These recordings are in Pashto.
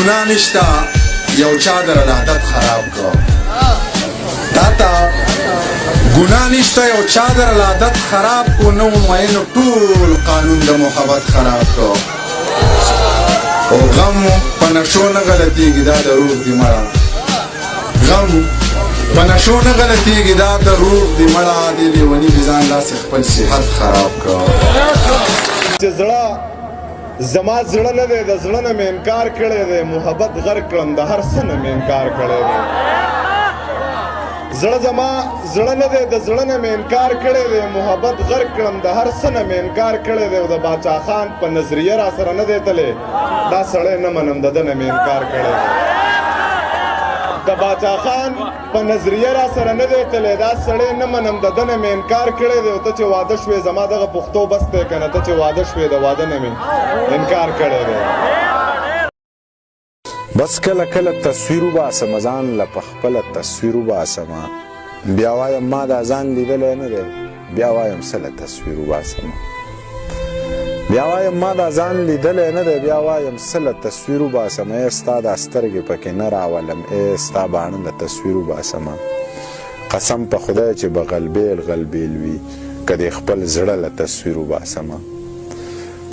ګناه نشته یو چا در عادت خراب کو داتا ګناه نشته یو چا در عادت خراب کو نو مینو ټول قانون د محبت خراب کو او غم په نشو نه غلطیږي دا د روح دی مړه غم په نشو نه غلطیږي دا د روح دی مړه دی لیوني ځان داسې خپل صحت خراب کو چې زړه زما زړه نه دی د زړه نه مې انکار کړی دی محبت غرق کړم د هر څه نه مې انکار کړی دی زړه زما زړه نه دی د زړه نه مې انکار کړی دی محبت غرق کړم د هر څه نه مې انکار کړی دی او د باچا خان په نظریه را سره نه دی تللی دا سړی نه منم د ده نه مې انکار کړی دی د باچا خان په نظریه را سره نه دی تللی دا سړی نه منم د ده نه مې انکار کړی دی او ته چې واده شوې زما دغه پښتو بس دی که نه ته چې واده شوې د واده نه مې انکار کړی دی بس کله کله تصویر وباسم ځان له په خپله تصویر وباسم بیا وایم ما دا ځان لیدلی نه دی بیا وایم څه له تصویر وباسم بیا وایم ما دا ځان لیدلی نه دی بیا وایم څه له تصویر وباسم ای ستا دا سترګې پکې نه راولم ای ستا باڼه له تصویر وباسم قسم په خدای چې به غلبیل غلبیل وي که دې خپل زړه له تصویر وباسم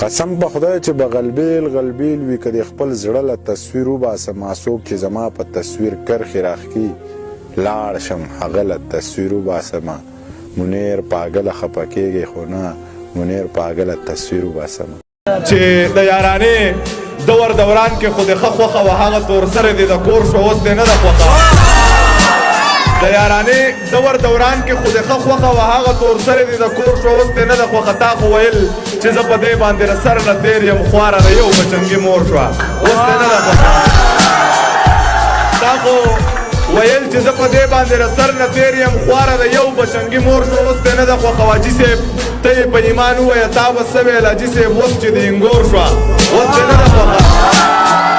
قسم په خدای چې به غلبیل غلبیل وي که د خپل زړه له تصویر وباسم څوک چې زما په تصویر کرښې راښکي لاړ شم هغه له تصویر وباسم منیر پاګله خفه کېږي خو نه منیر پاګله تصویر وباسم چې د یارانې دور دوران کې خو د ښه خوښه وه هغه تور سره دی د کور شو اوس دی نه ده خوښه د یارانې دور دوران کې خو د ښه خوښه وه هغه تور سره دی د کور شو اوس دی نه ده خوښه تا خو ویل چې زه په دې باندې د سر نه تېر یم خواره د یو بچنګي مور شوه اوس دی نه ده خوښه تا خو ویل چې زه په دې باندې د سر نه تېر یم خواره د یو بچنګي مور شوه اوس دی نه ده خوښه حاجي صاحب ته یې په ایمان ووایه تا به څه ویل حاجي صاحب اوس چې د انګور شوه اوس دی نه ده خوښه